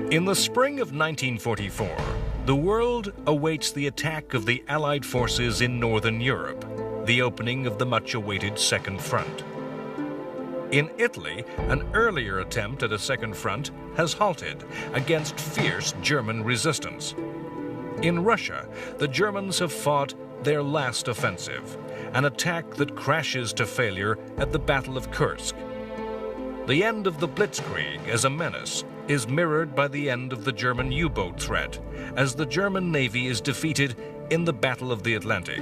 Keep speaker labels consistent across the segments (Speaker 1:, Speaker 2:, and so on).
Speaker 1: In the spring of 1944, the world awaits the attack of the Allied forces in Northern Europe, the opening of the much-awaited Second Front. In Italy, an earlier attempt at a second front has halted against fierce German resistance. In Russia, the Germans have fought their last offensive, an attack that crashes to failure at the Battle of Kursk. The end of the Blitzkrieg as a menace is mirrored by the end of the German U-boat threat, as the German Navy is defeated in the Battle of the Atlantic.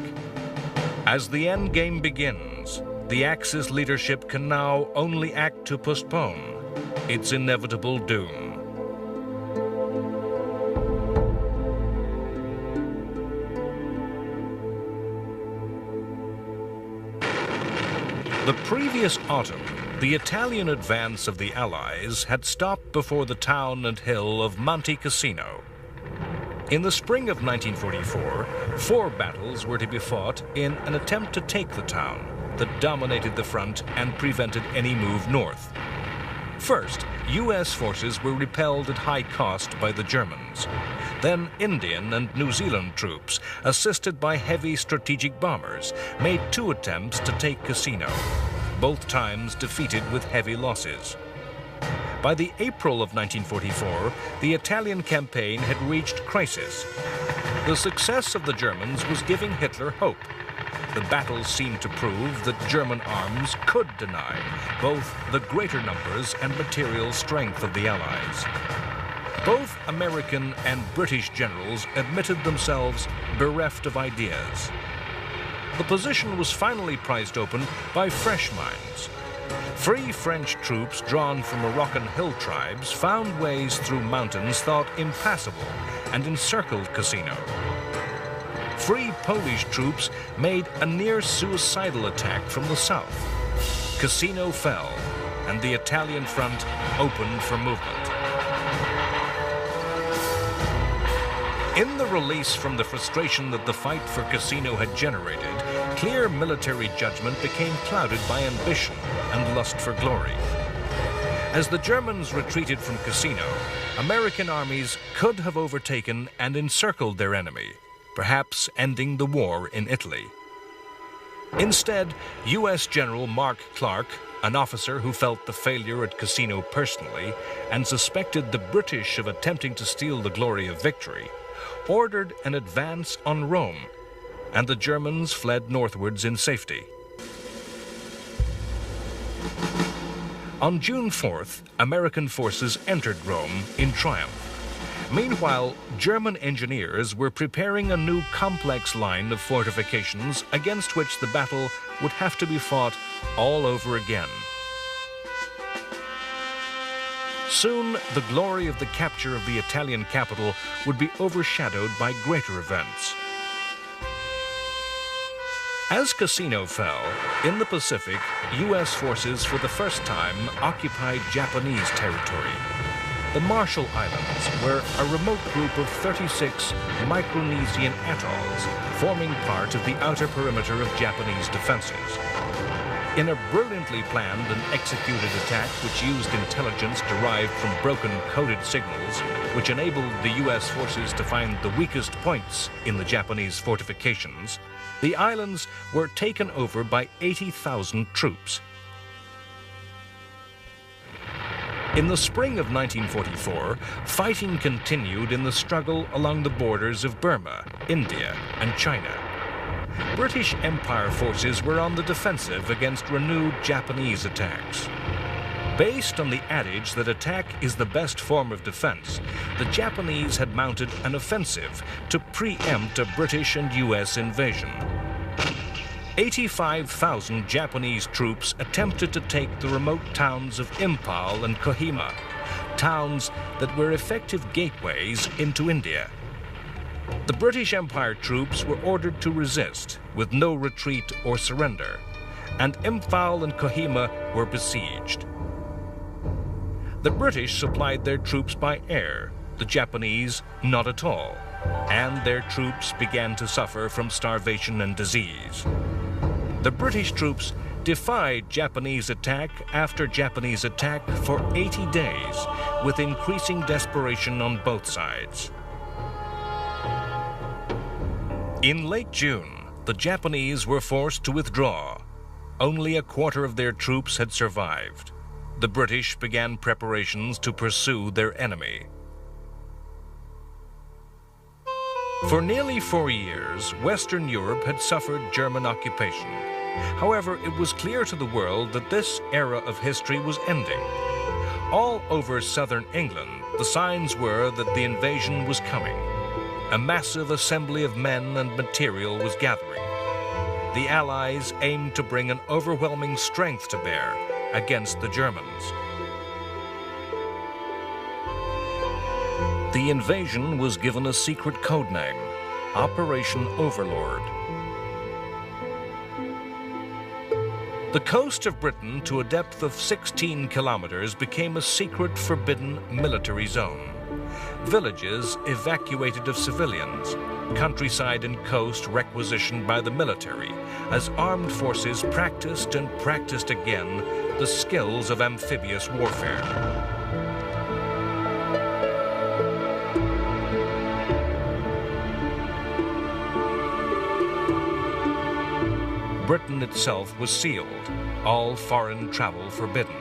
Speaker 1: As the endgame begins, the Axis leadership can now only act to postpone its inevitable doom. The previous autumn, the Italian advance of the Allies had stopped before the town and hill of Monte Cassino. In the spring of 1944, 4 battles were to be fought in an attempt to take the town that dominated the front and prevented any move north. First, U.S. forces were repelled at high cost by the Germans. Then Indian and New Zealand troops, assisted by heavy strategic bombers, made 2 attempts to take Cassino, both times defeated with heavy losses. By the April of 1944, the Italian campaign had reached crisis. The success of the Germans was giving Hitler hope. The battles seemed to prove that German arms could deny both the greater numbers and material strength of the Allies. Both American and British generals admitted themselves bereft of ideas. The position was finally prized open by fresh minds. Free French troops drawn from Moroccan hill tribes found ways through mountains thought impassable and encircled Cassino. Free Polish troops made a near-suicidal attack from the south. Cassino fell, and the Italian front opened for movement. In the release from the frustration that the fight for Cassino had generated, clear military judgment became clouded by ambition and lust for glory. As the Germans retreated from Cassino, American armies could have overtaken and encircled their enemy, perhaps ending the war in Italy. Instead, U.S. General Mark Clark, an officer who felt the failure at Cassino personally and suspected the British of attempting to steal the glory of victory, ordered an advance on Rome, and the Germans fled northwards in safety. On June 4th, American forces entered Rome in triumph. Meanwhile, German engineers were preparing a new complex line of fortifications against which the battle would have to be fought all over again. Soon, the glory of the capture of the Italian capital would be overshadowed by greater events. As Cassino fell, in the Pacific, U.S. forces for the first time occupied Japanese territory. The Marshall Islands were a remote group of 36 Micronesian atolls forming part of the outer perimeter of Japanese defenses. In a brilliantly planned and executed attack which used intelligence derived from broken coded signals, which enabled the U.S. forces to find the weakest points in the Japanese fortifications, the islands were taken over by 80,000 troops. In the spring of 1944, fighting continued in the struggle along the borders of Burma, India, and China. British Empire forces were on the defensive against renewed Japanese attacks. Based on the adage that attack is the best form of defense, the Japanese had mounted an offensive to preempt a British and U.S. invasion. 85,000 Japanese troops attempted to take the remote towns of Impal and Kohima, towns that were effective gateways into India. The British Empire troops were ordered to resist, with no retreat or surrender, and Imphal and Kohima were besieged. The British supplied their troops by air, the Japanese not at all, and their troops began to suffer from starvation and disease. The British troops defied Japanese attack after Japanese attack for 80 days, with increasing desperation on both sides. In late June, the Japanese were forced to withdraw. Only a quarter of their troops had survived. The British began preparations to pursue their enemy. For nearly 4 years, Western Europe had suffered German occupation. However, it was clear to the world that this era of history was ending. All over southern England, the signs were that the invasion was coming. A massive assembly of men and material was gathering. The Allies aimed to bring an overwhelming strength to bear against the Germans. The invasion was given a secret codename, Operation Overlord. The coast of Britain, to a depth of 16 kilometers, became a secret forbidden military zone. Villages evacuated of civilians, countryside and coast requisitioned by the military, as armed forces practiced and practiced again the skills of amphibious warfare. Britain itself was sealed, all foreign travel forbidden.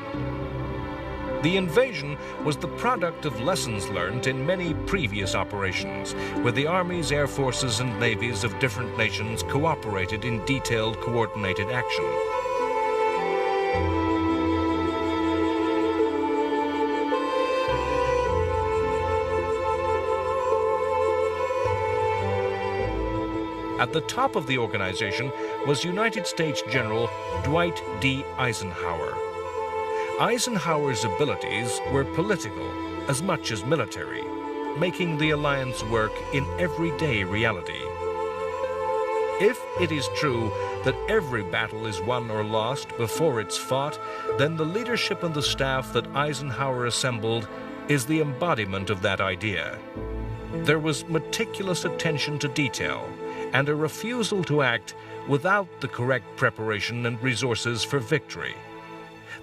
Speaker 1: The invasion was the product of lessons learned in many previous operations, where the armies, air forces, and navies of different nations cooperated in detailed, coordinated action. At the top of the organization was United States General Dwight D. Eisenhower. Eisenhower's abilities were political as much as military, making the alliance work in everyday reality. If it is true that every battle is won or lost before it's fought, then the leadership and the staff that Eisenhower assembled is the embodiment of that idea. There was meticulous attention to detail and a refusal to act without the correct preparation and resources for victory.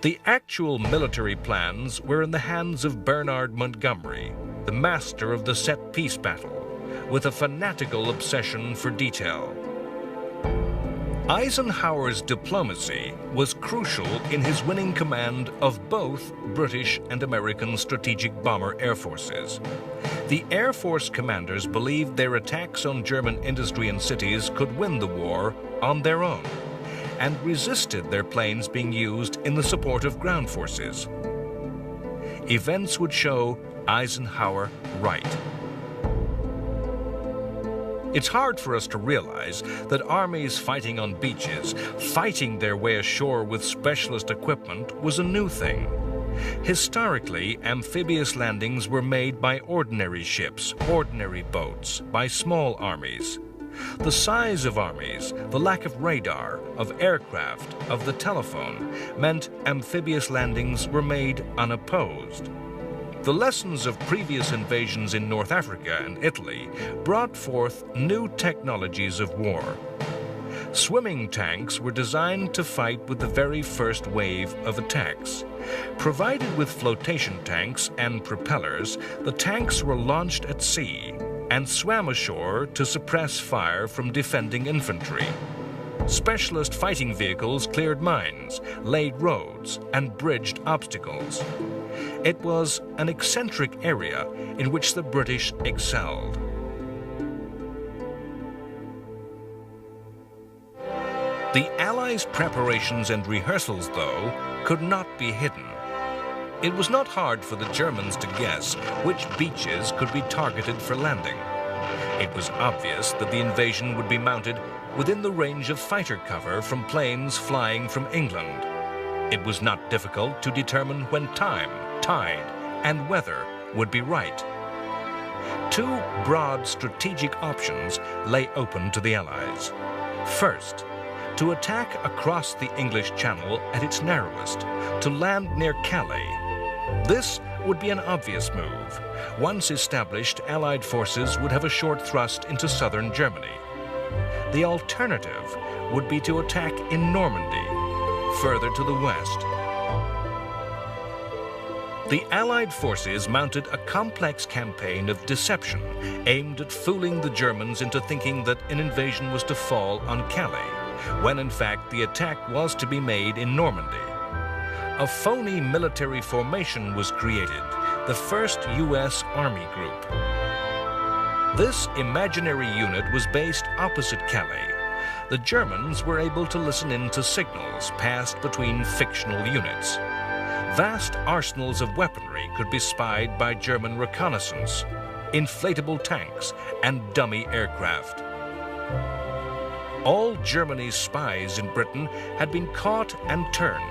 Speaker 1: The actual military plans were in the hands of Bernard Montgomery, the master of the set-piece battle, with a fanatical obsession for detail. Eisenhower's diplomacy was crucial in his winning command of both British and American strategic bomber air forces. The Air Force commanders believed their attacks on German industry and cities could win the war on their own, and resisted their planes being used in the support of ground forces. Events would show Eisenhower right. It's hard for us to realize that armies fighting on beaches, fighting their way ashore with specialist equipment, was a new thing. Historically, amphibious landings were made by ordinary ships, ordinary boats, by small armies. The size of armies, the lack of radar, of aircraft, of the telephone, meant amphibious landings were made unopposed. The lessons of previous invasions in North Africa and Italy brought forth new technologies of war. Swimming tanks were designed to fight with the very first wave of attacks. Provided with flotation tanks and propellers, the tanks were launched at sea and swam ashore to suppress fire from defending infantry. Specialist fighting vehicles cleared mines, laid roads, and bridged obstacles. It was an eccentric area in which the British excelled. The Allies' preparations and rehearsals, though, could not be hidden. It was not hard for the Germans to guess which beaches could be targeted for landing. It was obvious that the invasion would be mounted within the range of fighter cover from planes flying from England. It was not difficult to determine when time, tide, and weather would be right. Two broad strategic options lay open to the Allies. First, to attack across the English Channel at its narrowest, to land near Calais. This would be an obvious move. Once established, Allied forces would have a short thrust into southern Germany. The alternative would be to attack in Normandy. further to the west. The Allied forces mounted a complex campaign of deception aimed at fooling the Germans into thinking that an invasion was to fall on Calais, when in fact the attack was to be made in Normandy. A phony military formation was created, the 1st U.S. Army Group. This imaginary unit was based opposite Calais. The Germans were able to listen in to signals passed between fictional units. Vast arsenals of weaponry could be spied by German reconnaissance, inflatable tanks, and dummy aircraft. All Germany's spies in Britain had been caught and turned,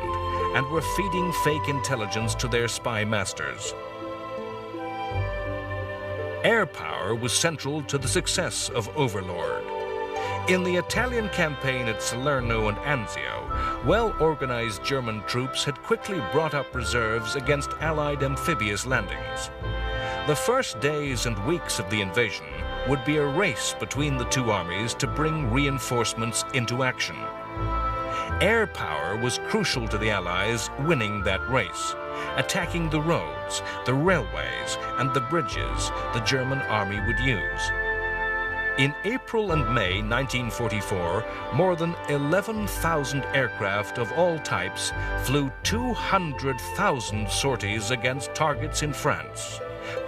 Speaker 1: and were feeding fake intelligence to their spy masters. Air power was central to the success of Overlord. In the Italian campaign at Salerno and Anzio, well-organized German troops had quickly brought up reserves against Allied amphibious landings. The first days and weeks of the invasion would be a race between the two armies to bring reinforcements into action. Air power was crucial to the Allies winning that race, attacking the roads, the railways, and the bridges the German army would use. In April and May 1944, more than 11,000 aircraft of all types flew 200,000 sorties against targets in France.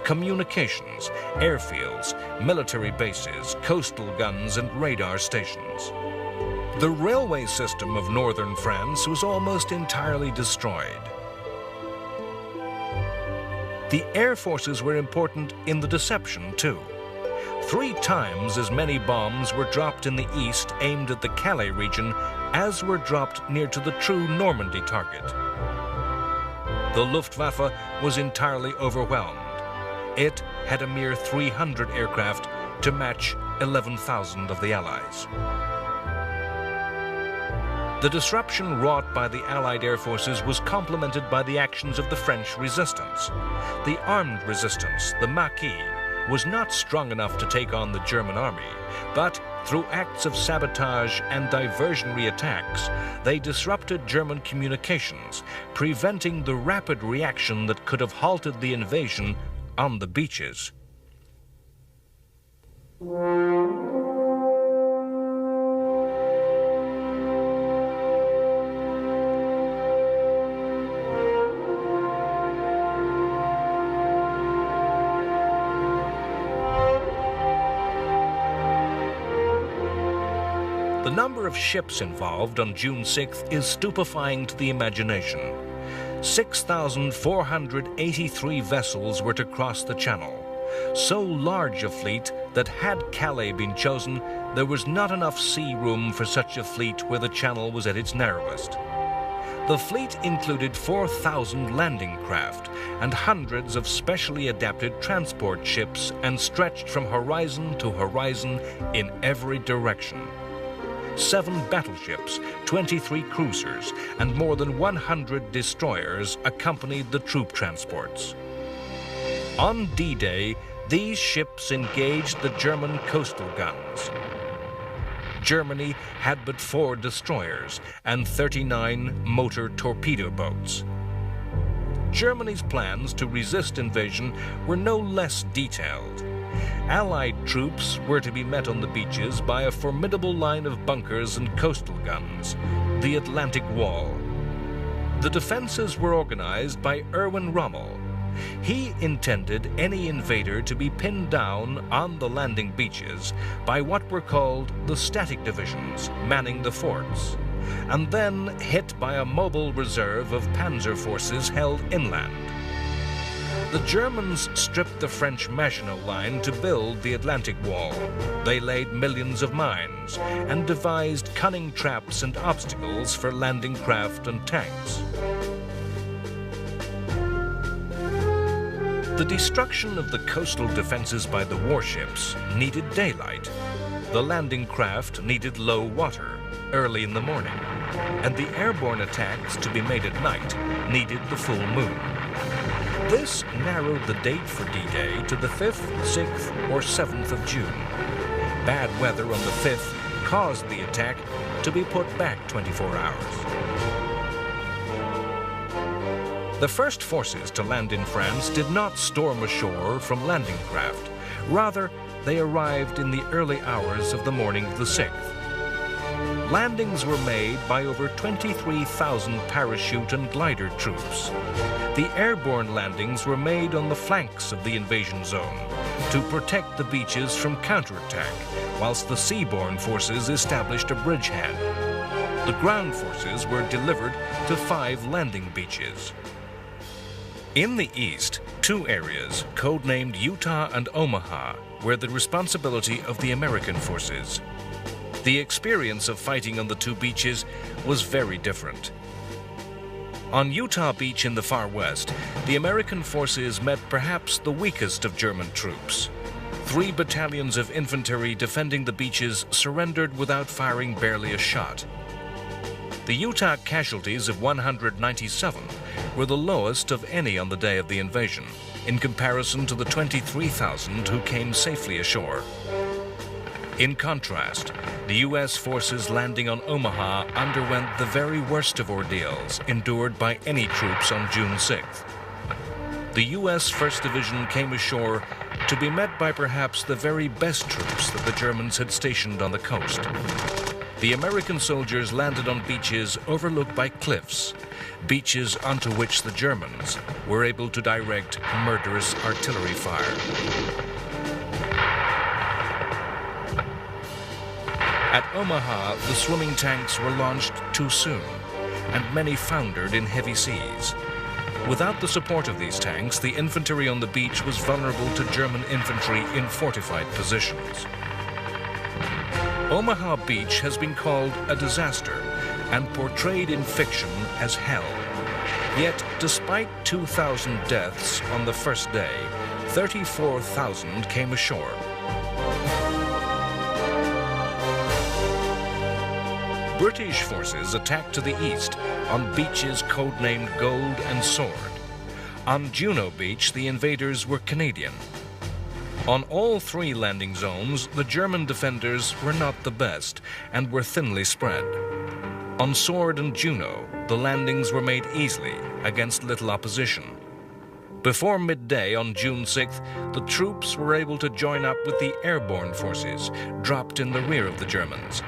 Speaker 1: Communications, airfields, military bases, coastal guns, and radar stations. The railway system of northern France was almost entirely destroyed. The air forces were important in the deception, too. 3 times as many bombs were dropped in the east aimed at the Calais region as were dropped near to the true Normandy target. The Luftwaffe was entirely overwhelmed. It had a mere 300 aircraft to match 11,000 of the Allies. The disruption wrought by the Allied air forces was complemented by the actions of the French resistance. The armed resistance, the Maquis, was not strong enough to take on the German army, but through acts of sabotage and diversionary attacks, they disrupted German communications, preventing the rapid reaction that could have halted the invasion on the beaches. The number of ships involved on June 6th is stupefying to the imagination. 6,483 vessels were to cross the Channel. So large a fleet that had Calais been chosen, there was not enough sea room for such a fleet where the Channel was at its narrowest. The fleet included 4,000 landing craft and hundreds of specially adapted transport ships and stretched from horizon to horizon in every direction. 7 battleships, 23 cruisers, and more than 100 destroyers accompanied the troop transports. On D-Day, these ships engaged the German coastal guns. Germany had but 4 destroyers and 39 motor torpedo boats. Germany's plans to resist invasion were no less detailed. Allied troops were to be met on the beaches by a formidable line of bunkers and coastal guns, the Atlantic Wall. The defenses were organized by Erwin Rommel. He intended any invader to be pinned down on the landing beaches by what were called the static divisions manning the forts, and then hit by a mobile reserve of panzer forces held inland. The Germans stripped the French Maginot Line to build the Atlantic Wall. They laid millions of mines and devised cunning traps and obstacles for landing craft and tanks. The destruction of the coastal defenses by the warships needed daylight. The landing craft needed low water, early in the morning, and the airborne attacks to be made at night needed the full moon. This narrowed the date for D-Day to the 5th, 6th, or 7th of June. Bad weather on the 5th caused the attack to be put back 24 hours. The first forces to land in France did not storm ashore from landing craft. Rather, they arrived in the early hours of the morning of the 6th. Landings were made by over 23,000 parachute and glider troops. The airborne landings were made on the flanks of the invasion zone to protect the beaches from counterattack, whilst the seaborne forces established a bridgehead. The ground forces were delivered to 5 landing beaches. In the east, 2 areas, codenamed Utah and Omaha, were the responsibility of the American forces. The experience of fighting on the 2 beaches was very different. On Utah Beach in the far west, the American forces met perhaps the weakest of German troops. 3 battalions of infantry defending the beaches surrendered without firing barely a shot. The Utah casualties of 197 were the lowest of any on the day of the invasion, in comparison to the 23,000 who came safely ashore. In contrast, the U.S. forces landing on Omaha underwent the very worst of ordeals endured by any troops on June 6th. The U.S. 1st Division came ashore to be met by perhaps the very best troops that the Germans had stationed on the coast. The American soldiers landed on beaches overlooked by cliffs, beaches onto which the Germans were able to direct murderous artillery fire. At Omaha, the swimming tanks were launched too soon, and many foundered in heavy seas. Without the support of these tanks, the infantry on the beach was vulnerable to German infantry in fortified positions. Omaha Beach has been called a disaster and portrayed in fiction as hell. Yet, despite 2,000 deaths on the first day, 34,000 came ashore. British forces attacked to the east on beaches codenamed Gold and Sword. On Juno Beach, the invaders were Canadian. On all 3 landing zones, the German defenders were not the best and were thinly spread. On Sword and Juno, the landings were made easily against little opposition. Before midday on June 6th, the troops were able to join up with the airborne forces, dropped in the rear of the Germans.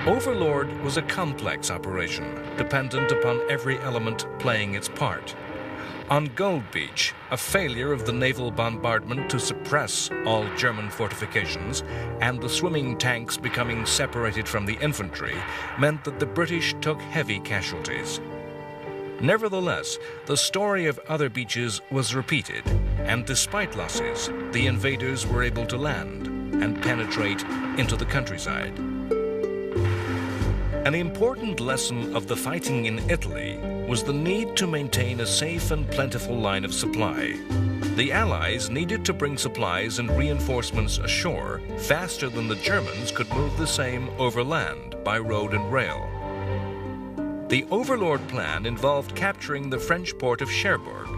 Speaker 1: Overlord was a complex operation, dependent upon every element playing its part. On Gold Beach, a failure of the naval bombardment to suppress all German fortifications and the swimming tanks becoming separated from the infantry meant that the British took heavy casualties. Nevertheless, the story of other beaches was repeated, and despite losses, the invaders were able to land and penetrate into the countryside. An important lesson of the fighting in Italy was the need to maintain a safe and plentiful line of supply. The Allies needed to bring supplies and reinforcements ashore faster than the Germans could move the same overland by road and rail. The Overlord plan involved capturing the French port of Cherbourg,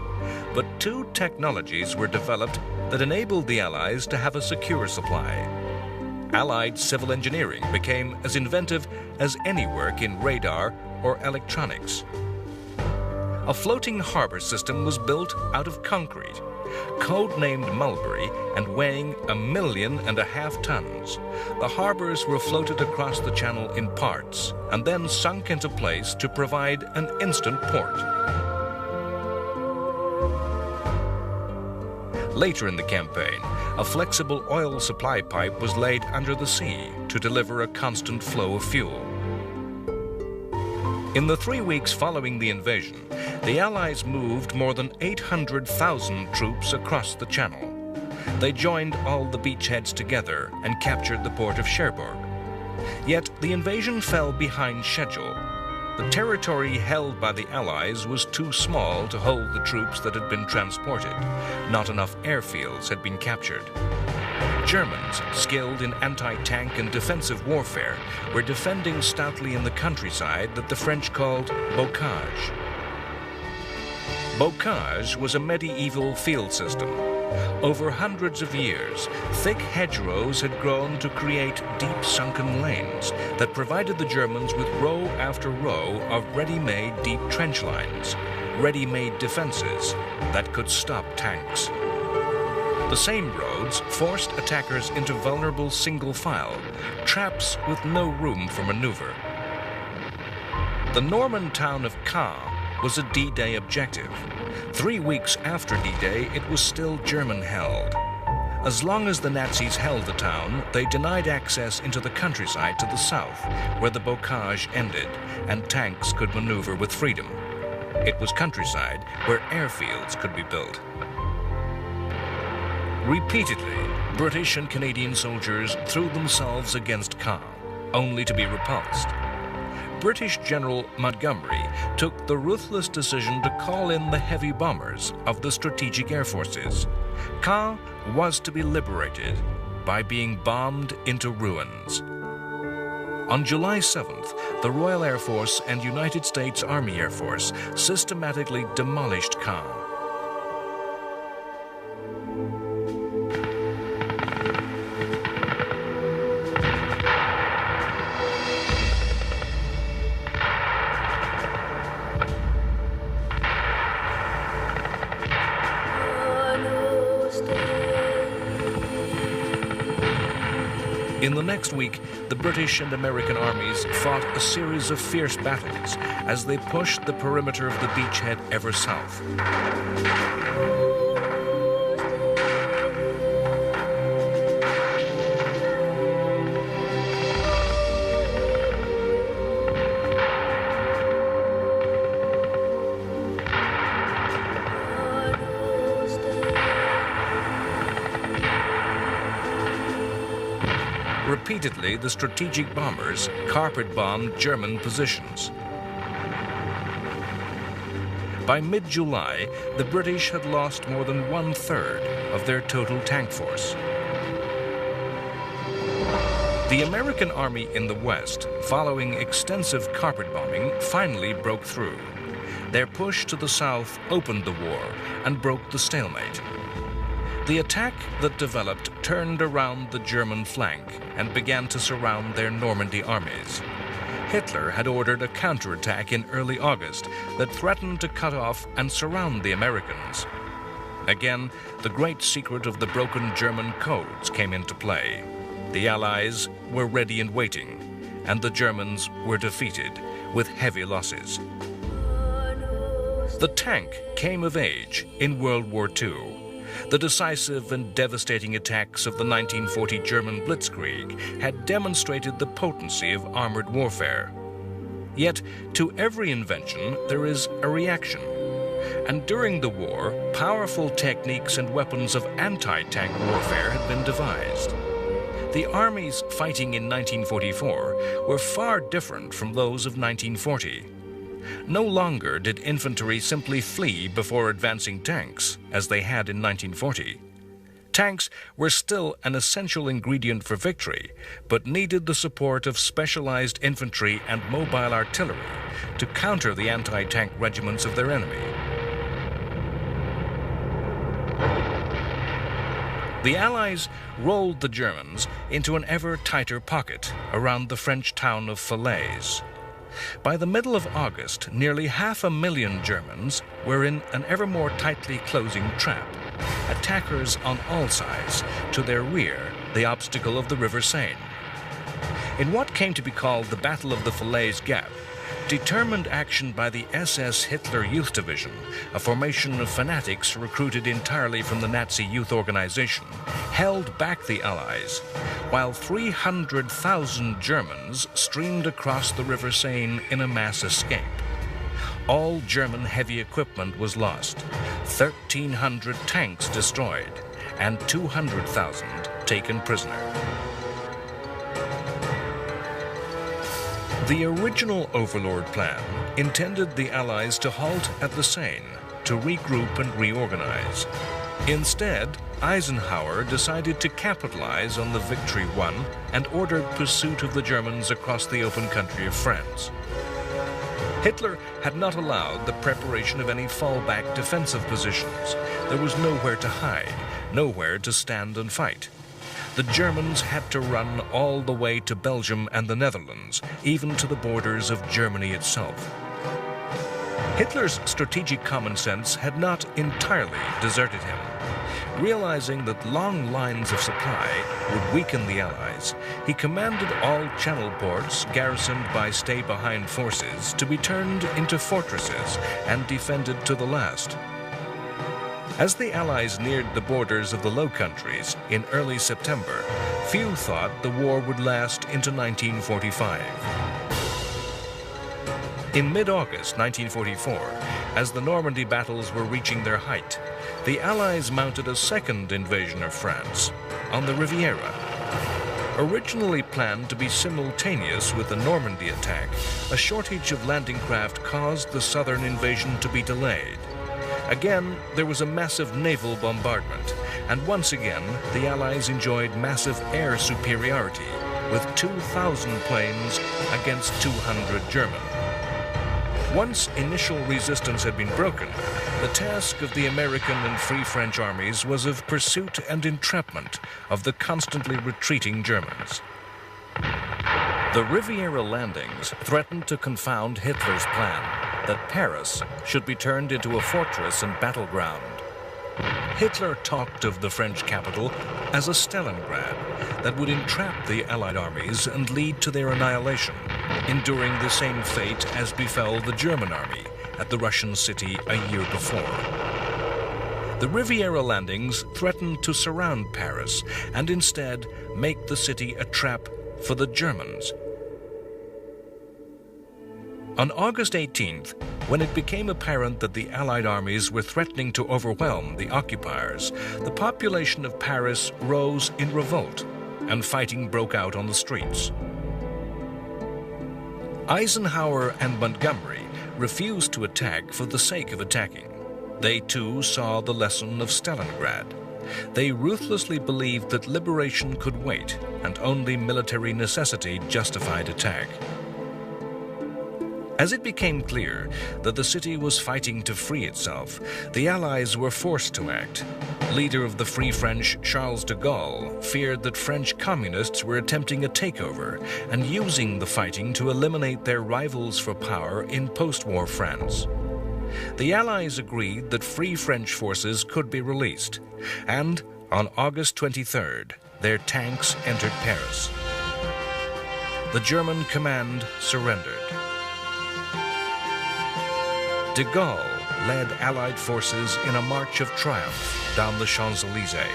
Speaker 1: but 2 technologies were developed that enabled the Allies to have a secure supply. Allied civil engineering became as inventive as any work in radar or electronics. A floating harbor system was built out of concrete, codenamed Mulberry and weighing 1.5 million tons. The harbors were floated across the channel in parts and then sunk into place to provide an instant port. Later in the campaign, a flexible oil supply pipe was laid under the sea to deliver a constant flow of fuel. In the 3 weeks following the invasion, the Allies moved more than 800,000 troops across the channel. They joined all the beachheads together and captured the port of Cherbourg. Yet the invasion fell behind schedule. The territory held by the Allies was too small to hold the troops that had been transported. Not enough airfields had been captured. Germans, skilled in anti-tank and defensive warfare, were defending stoutly in the countryside that the French called bocage. Bocage was a medieval field system. Over hundreds of years, thick hedgerows had grown to create deep sunken lanes that provided the Germans with row after row of ready-made deep trench lines. ready-made defenses that could stop tanks. The same roads forced attackers into vulnerable single file, traps with no room for maneuver. The Norman town of Caen was a D-Day objective. 3 weeks after D-Day, it was still German-held. As long as the Nazis held the town, they denied access into the countryside to the south, where the bocage ended, and tanks could maneuver with freedom. It was countryside where airfields could be built. Repeatedly, British and Canadian soldiers threw themselves against Caen, only to be repulsed. British General Montgomery took the ruthless decision to call in the heavy bombers of the Strategic Air Forces. Caen was to be liberated by being bombed into ruins. On July 7th, the Royal Air Force and United States Army Air Force systematically demolished Caen. In the next week, the British and American armies fought a series of fierce battles as they pushed the perimeter of the beachhead ever south. Repeatedly, the strategic bombers carpet-bombed German positions. By mid-July, the British had lost more than 1/3 of their total tank force. The American army in the West, following extensive carpet bombing, finally broke through. Their push to the south opened the war and broke the stalemate. The attack that developed turned around the German flank and began to surround their Normandy armies. Hitler had ordered a counterattack in early August that threatened to cut off and surround the Americans. Again, the great secret of the broken German codes came into play. The Allies were ready and waiting, and the Germans were defeated with heavy losses. The tank came of age in World War II. The decisive and devastating attacks of the 1940 German Blitzkrieg had demonstrated the potency of armored warfare. Yet, to every invention, there is a reaction. And during the war, powerful techniques and weapons of anti-tank warfare had been devised. The armies fighting in 1944 were far different from those of 1940. No longer did infantry simply flee before advancing tanks, as they had in 1940. Tanks were still an essential ingredient for victory, but needed the support of specialized infantry and mobile artillery to counter the anti-tank regiments of their enemy. The Allies rolled the Germans into an ever tighter pocket around the French town of Falaise. By the middle of August, nearly 500,000 Germans were in an ever more tightly closing trap. Attackers on all sides, to their rear, the obstacle of the River Seine. In what came to be called the Battle of the Falaise Gap, determined action by the SS Hitler Youth Division, a formation of fanatics recruited entirely from the Nazi youth organization, held back the Allies, while 300,000 Germans streamed across the River Seine in a mass escape. All German heavy equipment was lost, 1,300 tanks destroyed, and 200,000 taken prisoner. The original Overlord plan intended the Allies to halt at the Seine, to regroup and reorganize. Instead, Eisenhower decided to capitalize on the victory won and ordered pursuit of the Germans across the open country of France. Hitler had not allowed the preparation of any fallback defensive positions. There was nowhere to hide, nowhere to stand and fight. The Germans had to run all the way to Belgium and the Netherlands, even to the borders of Germany itself. Hitler's strategic common sense had not entirely deserted him. Realizing that long lines of supply would weaken the Allies, he commanded all channel ports garrisoned by stay-behind forces to be turned into fortresses and defended to the last. As the Allies neared the borders of the Low Countries in early September, few thought the war would last into 1945. In mid-August 1944, as the Normandy battles were reaching their height, the Allies mounted a second invasion of France on the Riviera. Originally planned to be simultaneous with the Normandy attack, a shortage of landing craft caused the southern invasion to be delayed. Again, there was a massive naval bombardment, and once again, the Allies enjoyed massive air superiority, with 2,000 planes against 200 German. Once initial resistance had been broken, the task of the American and Free French armies was of pursuit and entrapment of the constantly retreating Germans. The Riviera landings threatened to confound Hitler's plan that Paris should be turned into a fortress and battleground. Hitler talked of the French capital as a Stalingrad that would entrap the Allied armies and lead to their annihilation, enduring the same fate as befell the German army at the Russian city a year before. The Riviera landings threatened to surround Paris and instead make the city a trap for the Germans. On August 18th, when it became apparent that the Allied armies were threatening to overwhelm the occupiers, the population of Paris rose in revolt, and fighting broke out on the streets. Eisenhower and Montgomery refused to attack for the sake of attacking. They too saw the lesson of Stalingrad. They ruthlessly believed that liberation could wait, and only military necessity justified attack. As it became clear that the city was fighting to free itself, the Allies were forced to act. Leader of the Free French, Charles de Gaulle, feared that French communists were attempting a takeover and using the fighting to eliminate their rivals for power in post-war France. The Allies agreed that Free French forces could be released, and on August 23rd, their tanks entered Paris. The German command surrendered. De Gaulle led Allied forces in a march of triumph down the Champs-Élysées.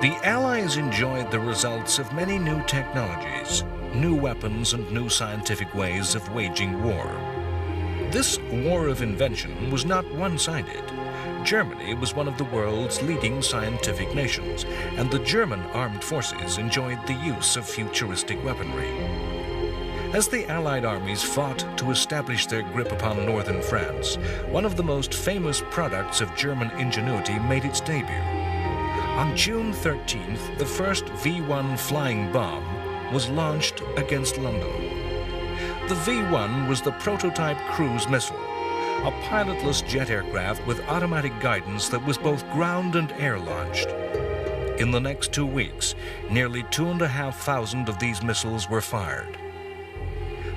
Speaker 1: The Allies enjoyed the results of many new technologies, new weapons, and new scientific ways of waging war. This war of invention was not one-sided. Germany was one of the world's leading scientific nations, and the German armed forces enjoyed the use of futuristic weaponry. As the Allied armies fought to establish their grip upon northern France, one of the most famous products of German ingenuity made its debut. On June 13th, the first V-1 flying bomb was launched against London. The V-1 was the prototype cruise missile, a pilotless jet aircraft with automatic guidance that was both ground and air-launched. In the next 2 weeks, nearly 2,500 of these missiles were fired.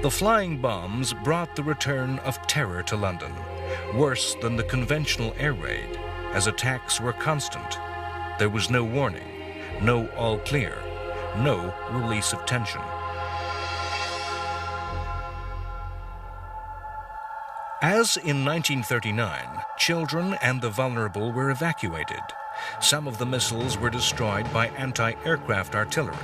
Speaker 1: The flying bombs brought the return of terror to London, worse than the conventional air raid, as attacks were constant. There was no warning, no all clear, no release of tension. As in 1939, children and the vulnerable were evacuated. Some of the missiles were destroyed by anti-aircraft artillery.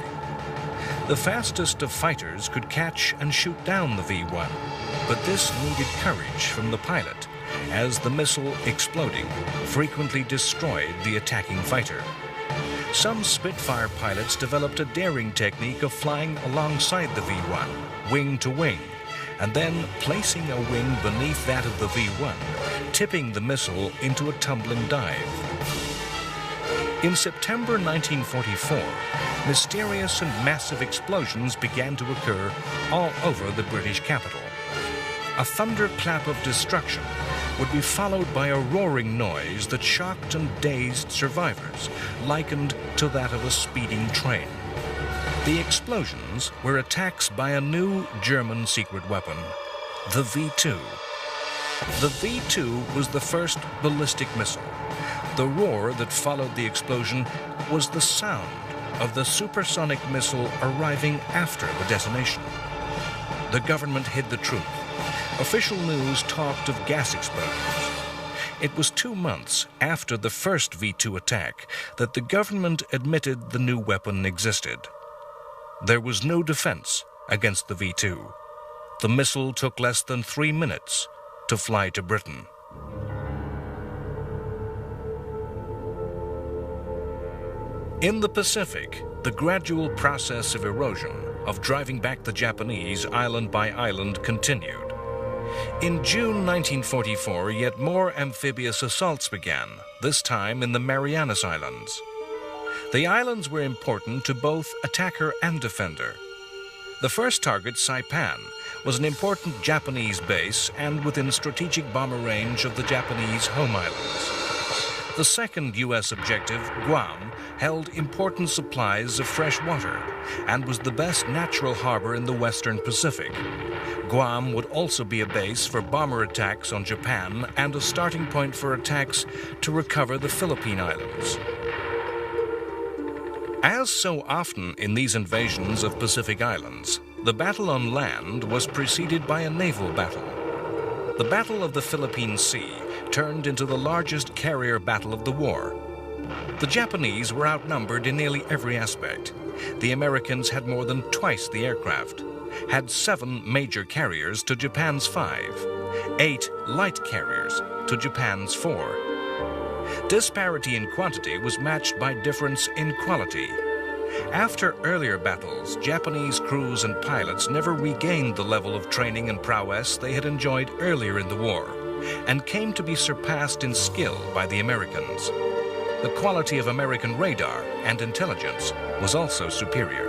Speaker 1: The fastest of fighters could catch and shoot down the V-1, but this needed courage from the pilot, as the missile exploding frequently destroyed the attacking fighter. Some Spitfire pilots developed a daring technique of flying alongside the V-1, wing to wing, and then placing a wing beneath that of the V-1, tipping the missile into a tumbling dive. In September 1944, mysterious and massive explosions began to occur all over the British capital. A thunderclap of destruction would be followed by a roaring noise that shocked and dazed survivors, likened to that of a speeding train. The explosions were attacks by a new German secret weapon, the V-2. The V-2 was the first ballistic missile. The roar that followed the explosion was the sound of the supersonic missile arriving after the detonation. The government hid the truth. Official news talked of gas explosions. It was 2 months after the first V-2 attack that the government admitted the new weapon existed. There was no defense against the V-2. The missile took less than 3 minutes to fly to Britain. In the Pacific, the gradual process of erosion, of driving back the Japanese island by island, continued. In June 1944, yet more amphibious assaults began, this time in the Marianas Islands. The islands were important to both attacker and defender. The first target, Saipan, was an important Japanese base and within strategic bomber range of the Japanese home islands. The second U.S. objective, Guam, held important supplies of fresh water and was the best natural harbor in the Western Pacific. Guam would also be a base for bomber attacks on Japan and a starting point for attacks to recover the Philippine Islands. As so often in these invasions of Pacific islands, the battle on land was preceded by a naval battle. The Battle of the Philippine Sea turned into the largest carrier battle of the war. The Japanese were outnumbered in nearly every aspect. The Americans had more than twice the aircraft, had 7 major carriers to Japan's 5, 8 light carriers to Japan's 4. Disparity in quantity was matched by difference in quality. After earlier battles, Japanese crews and pilots never regained the level of training and prowess they had enjoyed earlier in the war, and came to be surpassed in skill by the Americans. The quality of American radar and intelligence was also superior.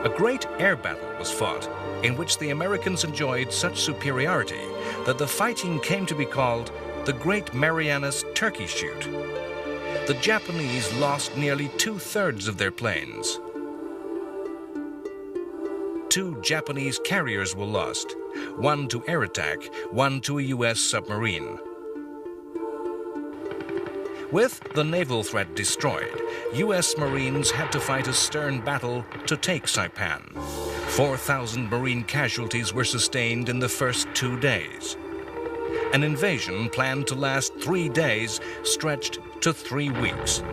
Speaker 1: A great air battle was fought, in which the Americans enjoyed such superiority that the fighting came to be called the Great Marianas Turkey Shoot. The Japanese lost nearly 2/3 of their planes. 2 Japanese carriers were lost, 1 to air attack, 1 to a U.S. submarine. With the naval threat destroyed, U.S. Marines had to fight a stern battle to take Saipan. 4,000 Marine casualties were sustained in the first 2 days. An invasion planned to last 3 days stretched to 3 weeks.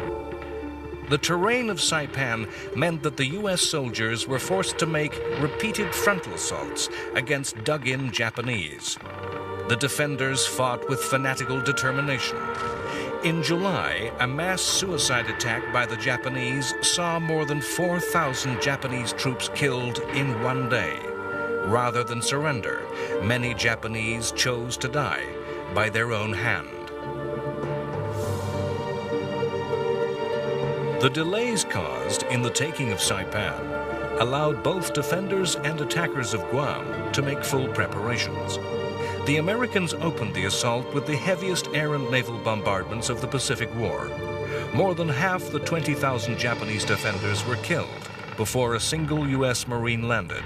Speaker 1: The terrain of Saipan meant that the U.S. soldiers were forced to make repeated frontal assaults against dug-in Japanese. The defenders fought with fanatical determination. In July, a mass suicide attack by the Japanese saw more than 4,000 Japanese troops killed in 1 day. Rather than surrender, many Japanese chose to die by their own hand. The delays caused in the taking of Saipan allowed both defenders and attackers of Guam to make full preparations. The Americans opened the assault with the heaviest air and naval bombardments of the Pacific War. More than half the 20,000 Japanese defenders were killed before a single U.S. Marine landed.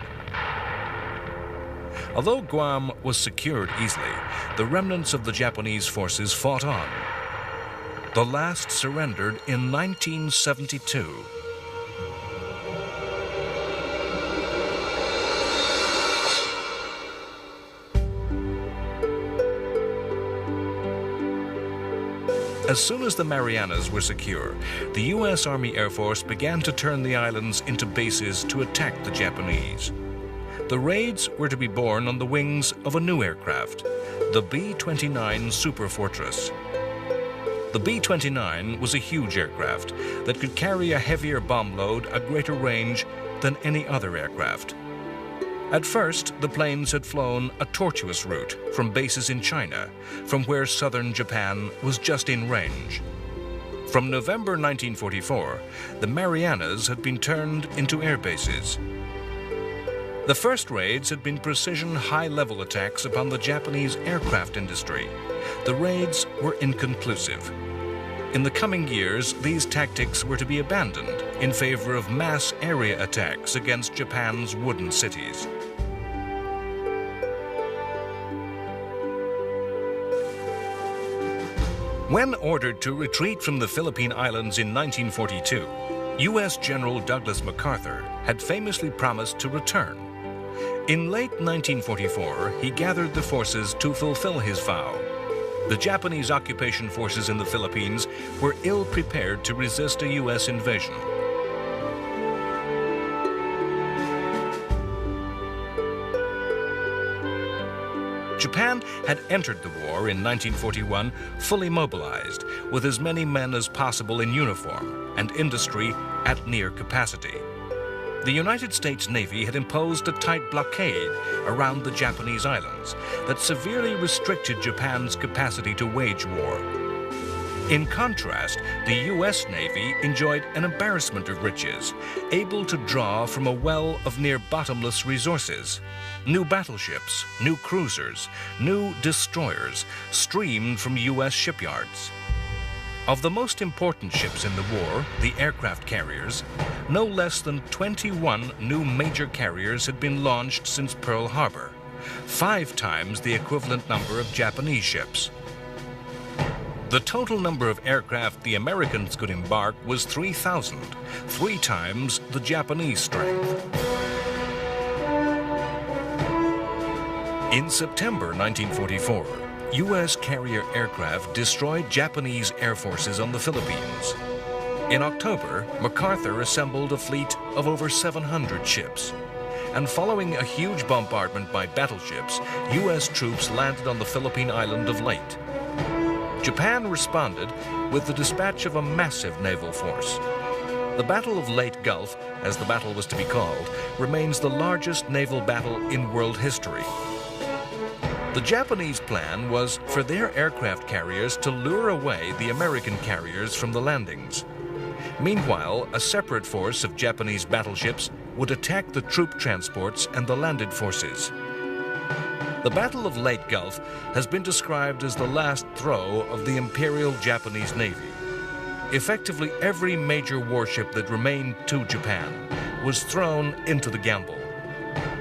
Speaker 1: Although Guam was secured easily, the remnants of the Japanese forces fought on. The last surrendered in 1972. As soon as the Marianas were secure, the U.S. Army Air Force began to turn the islands into bases to attack the Japanese. The raids were to be borne on the wings of a new aircraft, the B-29 Super Fortress. The B-29 was a huge aircraft that could carry a heavier bomb load at greater range than any other aircraft. At first, the planes had flown a tortuous route from bases in China, from where southern Japan was just in range. From November 1944, the Marianas had been turned into air bases. The first raids had been precision high-level attacks upon the Japanese aircraft industry. The raids were inconclusive. In the coming years, these tactics were to be abandoned in favor of mass area attacks against Japan's wooden cities. When ordered to retreat from the Philippine Islands in 1942, U.S. General Douglas MacArthur had famously promised to return. In late 1944, he gathered the forces to fulfill his vow. The Japanese occupation forces in the Philippines were ill-prepared to resist a U.S. invasion. Japan had entered the war in 1941 fully mobilized, with as many men as possible in uniform and industry at near capacity. The United States Navy had imposed a tight blockade around the Japanese islands that severely restricted Japan's capacity to wage war. In contrast, the U.S. Navy enjoyed an embarrassment of riches, able to draw from a well of near-bottomless resources. New battleships, new cruisers, new destroyers streamed from U.S. shipyards. Of the most important ships in the war, the aircraft carriers, no less than 21 new major carriers had been launched since Pearl Harbor, 5 times the equivalent number of Japanese ships. The total number of aircraft the Americans could embark was 3,000, 3 times the Japanese strength. In September 1944, U.S. carrier aircraft destroyed Japanese air forces on the Philippines. In October, MacArthur assembled a fleet of over 700 ships. And following a huge bombardment by battleships, U.S. troops landed on the Philippine island of Leyte. Japan responded with the dispatch of a massive naval force. The Battle of Leyte Gulf, as the battle was to be called, remains the largest naval battle in world history. The Japanese plan was for their aircraft carriers to lure away the American carriers from the landings. Meanwhile, a separate force of Japanese battleships would attack the troop transports and the landed forces. The Battle of Leyte Gulf has been described as the last throw of the Imperial Japanese Navy. Effectively, every major warship that remained to Japan was thrown into the gamble.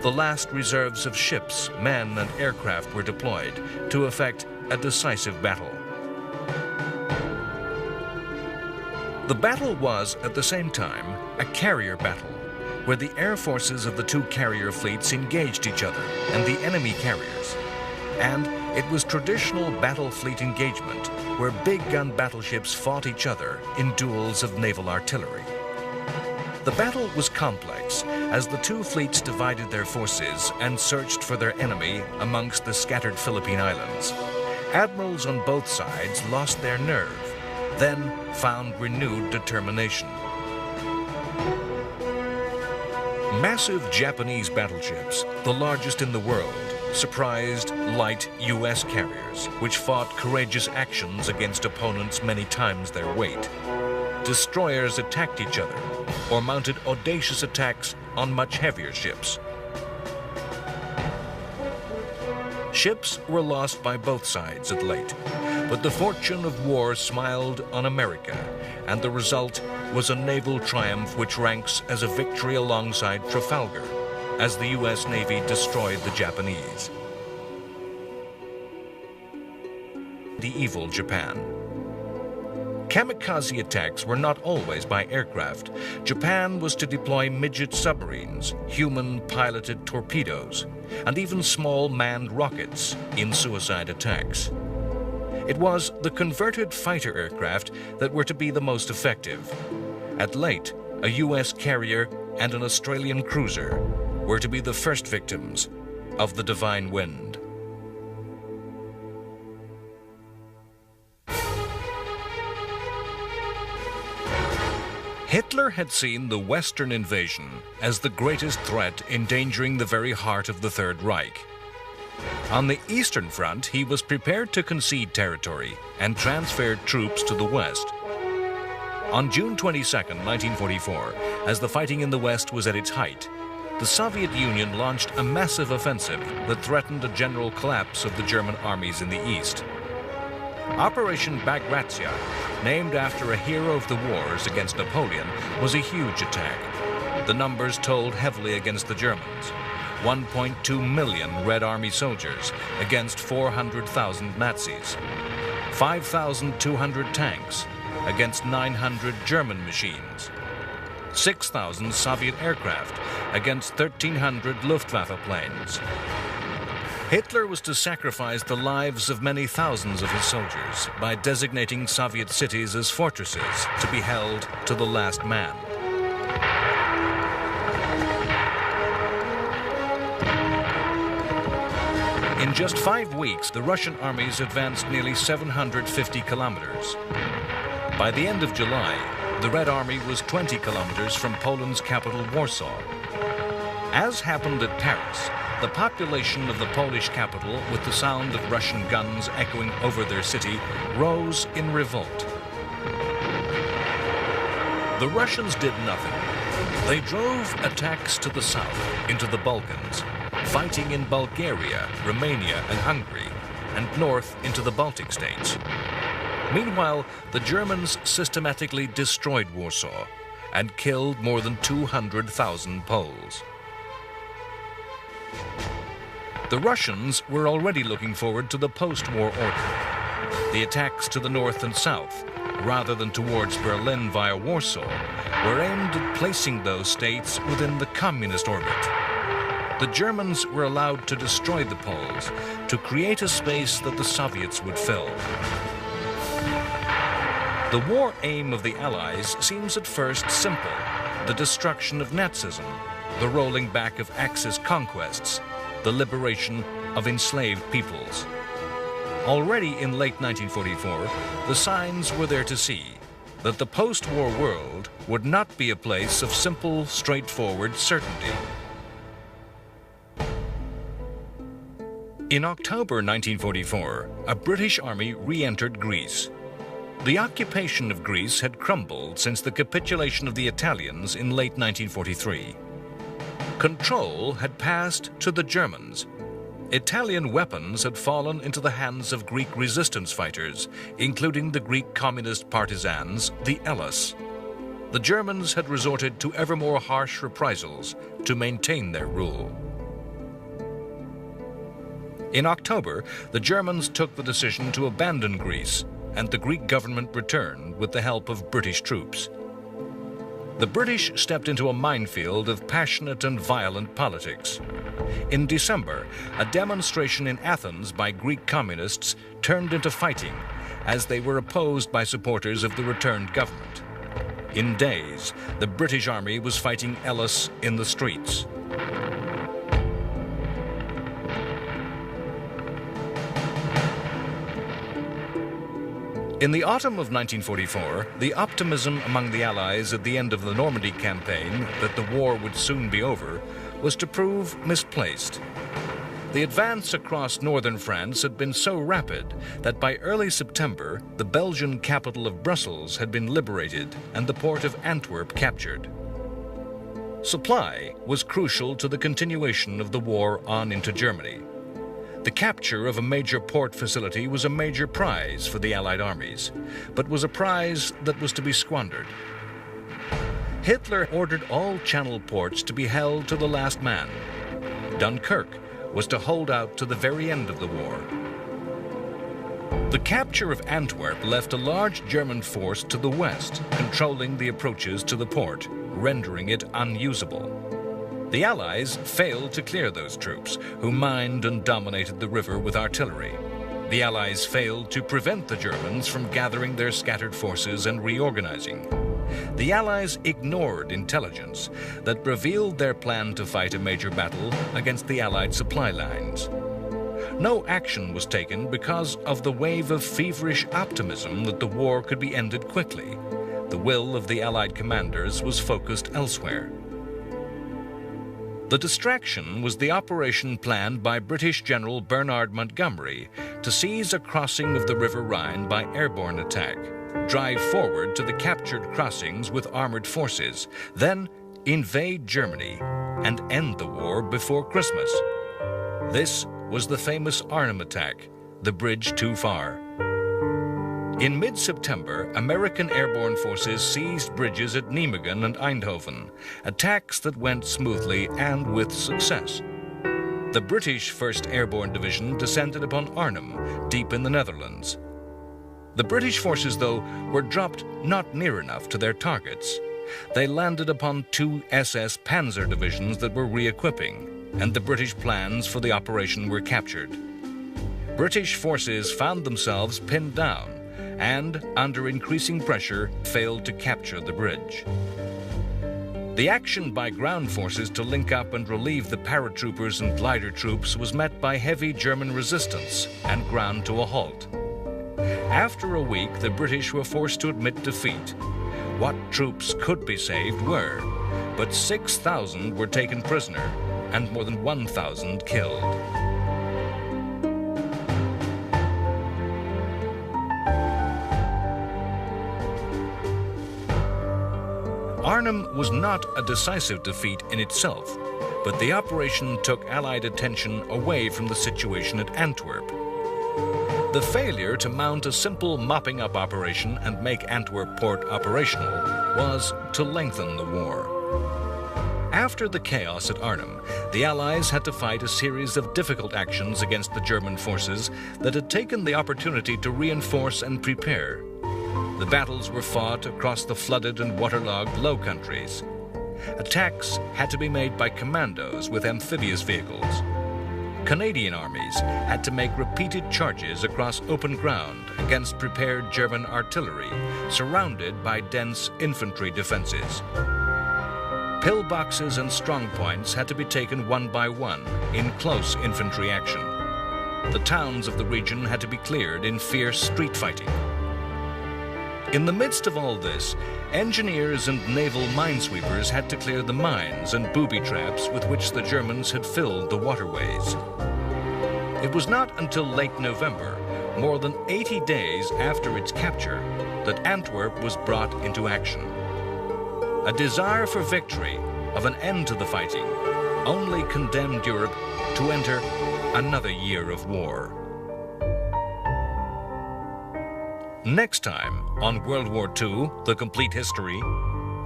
Speaker 1: The last reserves of ships, men, and aircraft were deployed to effect a decisive battle. The battle was, at the same time, a carrier battle, where the air forces of the 2 carrier fleets engaged each other and the enemy carriers. And it was traditional battle fleet engagement, where big gun battleships fought each other in duels of naval artillery. The battle was complex, as the 2 fleets divided their forces and searched for their enemy amongst the scattered Philippine Islands. Admirals on both sides lost their nerve, then found renewed determination. Massive Japanese battleships, the largest in the world, surprised light U.S. carriers, which fought courageous actions against opponents many times their weight. Destroyers attacked each other, or mounted audacious attacks on much heavier ships. Ships were lost by both sides at Leyte, but the fortune of war smiled on America, and the result was a naval triumph which ranks as a victory alongside Trafalgar, as the U.S. Navy destroyed the Japanese. Medieval Japan. Kamikaze attacks were not always by aircraft. Japan was to deploy midget submarines, human-piloted torpedoes, and even small manned rockets in suicide attacks. It was the converted fighter aircraft that were to be the most effective. At Leyte, a U.S. carrier and an Australian cruiser were to be the first victims of the Divine Wind. Hitler had seen the Western invasion as the greatest threat endangering the very heart of the Third Reich. On the Eastern Front, he was prepared to concede territory and transfer troops to the West. On June 22, 1944, as the fighting in the West was at its height, the Soviet Union launched a massive offensive that threatened a general collapse of the German armies in the east. Operation Bagration, named after a hero of the wars against Napoleon, was a huge attack. The numbers told heavily against the Germans. 1.2 million Red Army soldiers against 400,000 Nazis. 5,200 tanks against 900 German machines. 6,000 Soviet aircraft against 1,300 Luftwaffe planes. Hitler was to sacrifice the lives of many thousands of his soldiers by designating Soviet cities as fortresses to be held to the last man. In just 5 weeks, the Russian armies advanced nearly 750 kilometers. By the end of July, the Red Army was 20 kilometers from Poland's capital, Warsaw. As happened at Paris, the population of the Polish capital, with the sound of Russian guns echoing over their city, rose in revolt. The Russians did nothing. They drove attacks to the south, into the Balkans, fighting in Bulgaria, Romania, and Hungary, and north into the Baltic states. Meanwhile, the Germans systematically destroyed Warsaw and killed more than 200,000 Poles. The Russians were already looking forward to the post-war order. The attacks to the north and south, rather than towards Berlin via Warsaw, were aimed at placing those states within the communist orbit. The Germans were allowed to destroy the Poles, to create a space that the Soviets would fill. The war aim of the Allies seems at first simple: the destruction of Nazism, the rolling back of Axis conquests, the liberation of enslaved peoples. Already in late 1944, the signs were there to see that the post-war world would not be a place of simple, straightforward certainty. In October 1944, a British army re-entered Greece. The occupation of Greece had crumbled since the capitulation of the Italians in late 1943. Control had passed to the Germans. Italian weapons had fallen into the hands of Greek resistance fighters, including the Greek communist partisans, the Hellas. The Germans had resorted to ever more harsh reprisals to maintain their rule. In October, the Germans took the decision to abandon Greece, and the Greek government returned with the help of British troops. The British stepped into a minefield of passionate and violent politics. In December, a demonstration in Athens by Greek communists turned into fighting, as they were opposed by supporters of the returned government. In days, the British army was fighting Hellas in the streets. In the autumn of 1944, the optimism among the Allies at the end of the Normandy campaign that the war would soon be over was to prove misplaced. The advance across northern France had been so rapid that by early September, the Belgian capital of Brussels had been liberated and the port of Antwerp captured. Supply was crucial to the continuation of the war on into Germany. The capture of a major port facility was a major prize for the Allied armies, but was a prize that was to be squandered. Hitler ordered all Channel ports to be held to the last man. Dunkirk was to hold out to the very end of the war. The capture of Antwerp left a large German force to the west, controlling the approaches to the port, rendering it unusable. The Allies failed to clear those troops, who mined and dominated the river with artillery. The Allies failed to prevent the Germans from gathering their scattered forces and reorganizing. The Allies ignored intelligence that revealed their plan to fight a major battle against the Allied supply lines. No action was taken because of the wave of feverish optimism that the war could be ended quickly. The will of the Allied commanders was focused elsewhere. The distraction was the operation planned by British General Bernard Montgomery to seize a crossing of the River Rhine by airborne attack, drive forward to the captured crossings with armored forces, then invade Germany and end the war before Christmas. This was the famous Arnhem attack, the bridge too far. In mid-September, American airborne forces seized bridges at Nijmegen and Eindhoven, attacks that went smoothly and with success. The British 1st Airborne Division descended upon Arnhem, deep in the Netherlands. The British forces, though, were dropped not near enough to their targets. They landed upon 2 SS Panzer divisions that were re-equipping, and the British plans for the operation were captured. British forces found themselves pinned down and, under increasing pressure, failed to capture the bridge. The action by ground forces to link up and relieve the paratroopers and glider troops was met by heavy German resistance and ground to a halt. After a week, the British were forced to admit defeat. What troops could be saved were, but 6,000 were taken prisoner and more than 1,000 killed. Arnhem was not a decisive defeat in itself, but the operation took Allied attention away from the situation at Antwerp. The failure to mount a simple mopping-up operation and make Antwerp port operational was to lengthen the war. After the chaos at Arnhem, the Allies had to fight a series of difficult actions against the German forces that had taken the opportunity to reinforce and prepare. The battles were fought across the flooded and waterlogged Low Countries. Attacks had to be made by commandos with amphibious vehicles. Canadian armies had to make repeated charges across open ground against prepared German artillery, surrounded by dense infantry defenses. Pillboxes and strongpoints had to be taken one by one in close infantry action. The towns of the region had to be cleared in fierce street fighting. In the midst of all this, engineers and naval minesweepers had to clear the mines and booby traps with which the Germans had filled the waterways. It was not until late November, more than 80 days after its capture, that Antwerp was brought into action. A desire for victory, of an end to the fighting, only condemned Europe to enter another year of war. Next time on World War II, The Complete History,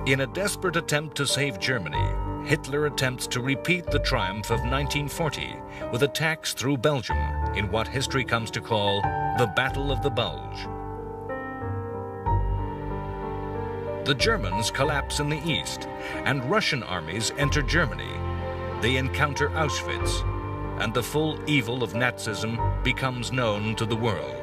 Speaker 1: in a desperate attempt to save Germany, Hitler attempts to repeat the triumph of 1940 with attacks through Belgium in what history comes to call the Battle of the Bulge. The Germans collapse in the east, and Russian armies enter Germany. They encounter Auschwitz, and the full evil of Nazism becomes known to the world.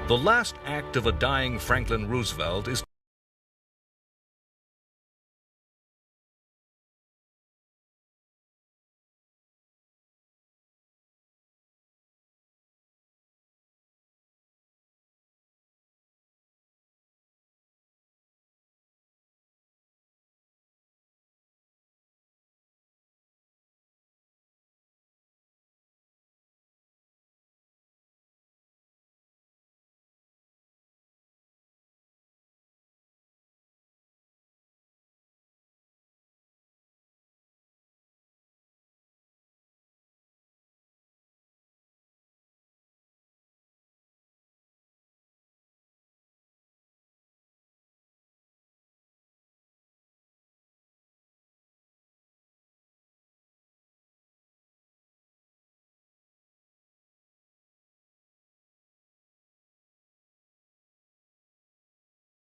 Speaker 1: The last act of a dying Franklin Roosevelt is